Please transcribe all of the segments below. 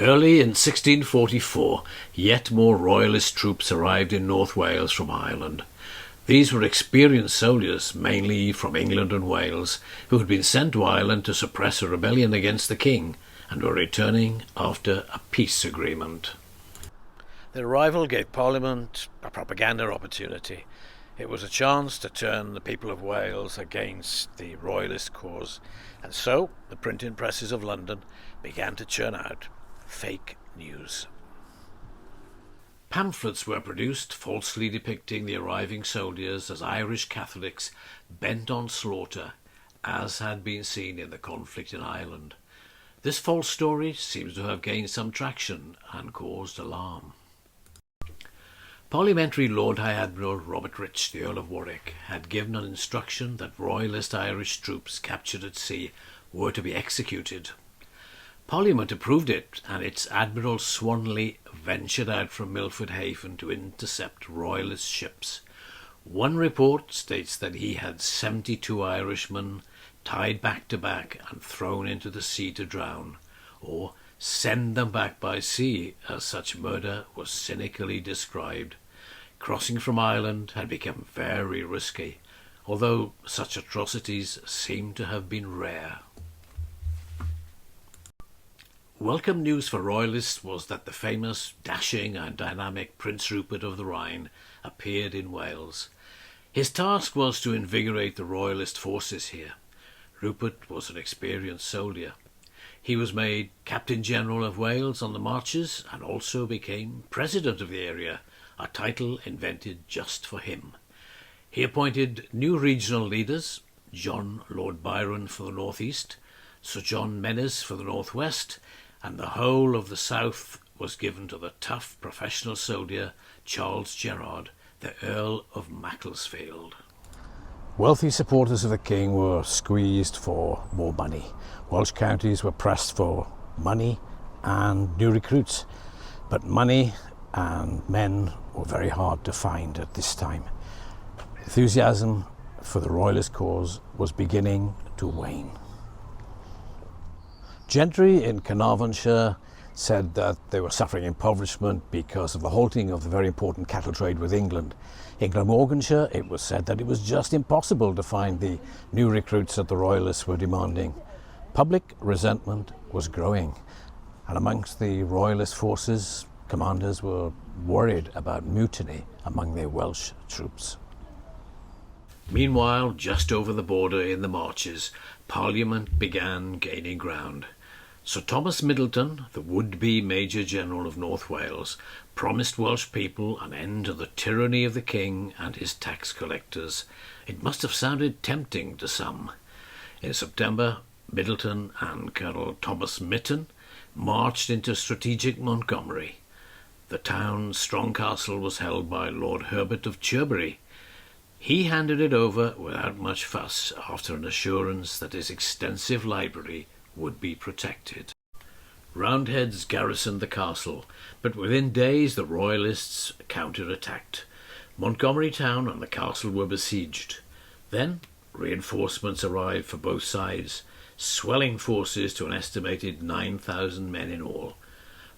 Early in 1644, yet more royalist troops arrived in North Wales from Ireland. These were experienced soldiers, mainly from England and Wales, who had been sent to Ireland to suppress a rebellion against the king and were returning after a peace agreement. Their arrival gave Parliament a propaganda opportunity. It was a chance to turn the people of Wales against the royalist cause, and so the printing presses of London began to churn out fake news. Pamphlets were produced falsely depicting the arriving soldiers as Irish Catholics bent on slaughter, as had been seen in the conflict in Ireland. This false story seems to have gained some traction and caused alarm. Parliamentary Lord High Admiral Robert Rich, the Earl of Warwick, had given an instruction that royalist Irish troops captured at sea were to be executed. Parliament approved it, and its Admiral Swanley ventured out from Milford Haven to intercept royalist ships. One report states that he had 72 Irishmen tied back to back and thrown into the sea to drown, or send them back by sea, as such murder was cynically described. Crossing from Ireland had become very risky, although such atrocities seem to have been rare. Welcome news for royalists was that the famous, dashing and dynamic Prince Rupert of the Rhine appeared in Wales. His task was to invigorate the royalist forces here. Rupert was an experienced soldier. He was made Captain General of Wales on the marches and also became President of the area, a title invented just for him. He appointed new regional leaders, John Lord Byron for the North East, Sir John Menzies for the North West, and the whole of the south was given to the tough professional soldier Charles Gerard, the Earl of Macclesfield. Wealthy supporters of the king were squeezed for more money. Welsh counties were pressed for money and new recruits, but money and men were very hard to find at this time. Enthusiasm for the royalist cause was beginning to wane. Gentry in Carnarvonshire said that they were suffering impoverishment because of the halting of the very important cattle trade with England. In Glamorganshire, it was said that it was just impossible to find the new recruits that the royalists were demanding. Public resentment was growing, and amongst the royalist forces, commanders were worried about mutiny among their Welsh troops. Meanwhile, just over the border in the Marches, Parliament began gaining ground. Sir Thomas Middleton, the would-be Major General of North Wales, promised Welsh people an end to the tyranny of the king and his tax collectors. It must have sounded tempting to some. In September, Middleton and Colonel Thomas Mitton marched into strategic Montgomery. The town's strong castle was held by Lord Herbert of Cherbury. He handed it over without much fuss after an assurance that his extensive library would be protected. Roundheads garrisoned the castle, but within days the royalists counter-attacked. Montgomery town and the castle were besieged. Then reinforcements arrived for both sides, swelling forces to an estimated 9,000 men in all.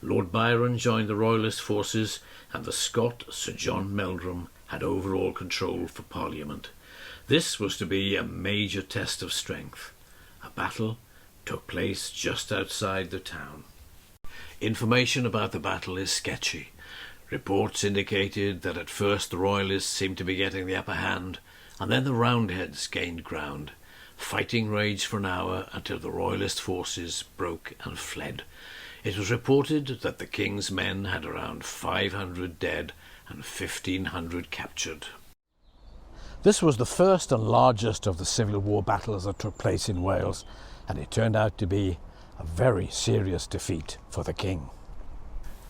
Lord Byron joined the royalist forces, and the Scot Sir John Meldrum had overall control for Parliament. This was to be a major test of strength. A battle took place just outside the town. Information about the battle is sketchy. Reports indicated that at first the royalists seemed to be getting the upper hand, and then the Roundheads gained ground. Fighting raged for an hour until the royalist forces broke and fled. It was reported that the king's men had around 500 dead and 1,500 captured. This was the first and largest of the Civil War battles that took place in Wales, and it turned out to be a very serious defeat for the king.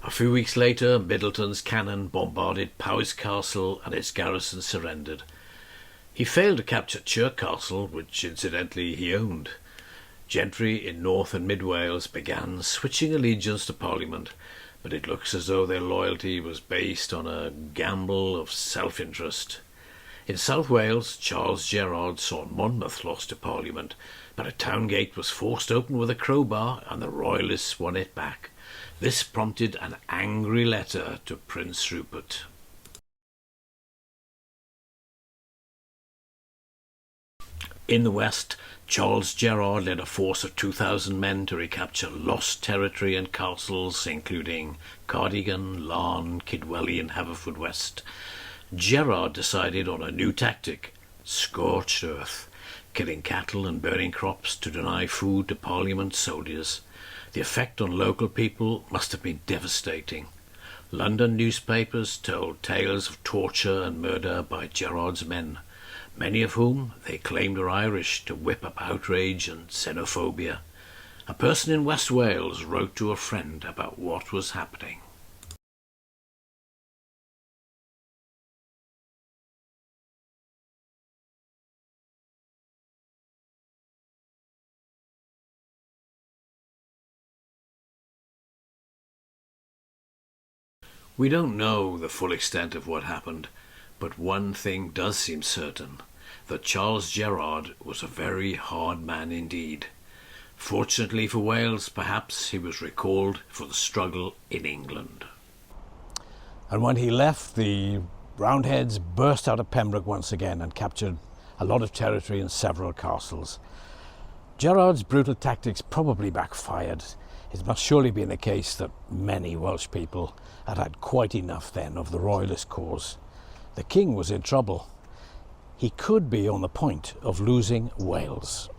A few weeks later, Middleton's cannon bombarded Powys Castle and its garrison surrendered. He failed to capture Chirk Castle, which incidentally he owned. Gentry in North and Mid Wales began switching allegiance to Parliament, but it looks as though their loyalty was based on a gamble of self-interest. In South Wales, Charles Gerard saw Monmouth lost to Parliament, but a town gate was forced open with a crowbar and the royalists won it back. This prompted an angry letter to Prince Rupert. In the west, Charles Gerard led a force of 2,000 men to recapture lost territory and castles, including Cardigan, Larne, Kidwelly and Haverfordwest. Gerard decided on a new tactic: scorched earth, killing cattle and burning crops to deny food to Parliament soldiers. The effect on local people must have been devastating. London newspapers told tales of torture and murder by Gerard's men, many of whom they claimed were Irish, to whip up outrage and xenophobia. A person in West Wales wrote to a friend about what was happening. We don't know the full extent of what happened, but one thing does seem certain, that Charles Gerard was a very hard man indeed. Fortunately for Wales, perhaps he was recalled for the struggle in England. And when he left, the Roundheads burst out of Pembroke once again and captured a lot of territory and several castles. Gerard's brutal tactics probably backfired. It must surely be the case that many Welsh people had had quite enough then of the royalist cause. The king was in trouble. He could be on the point of losing Wales.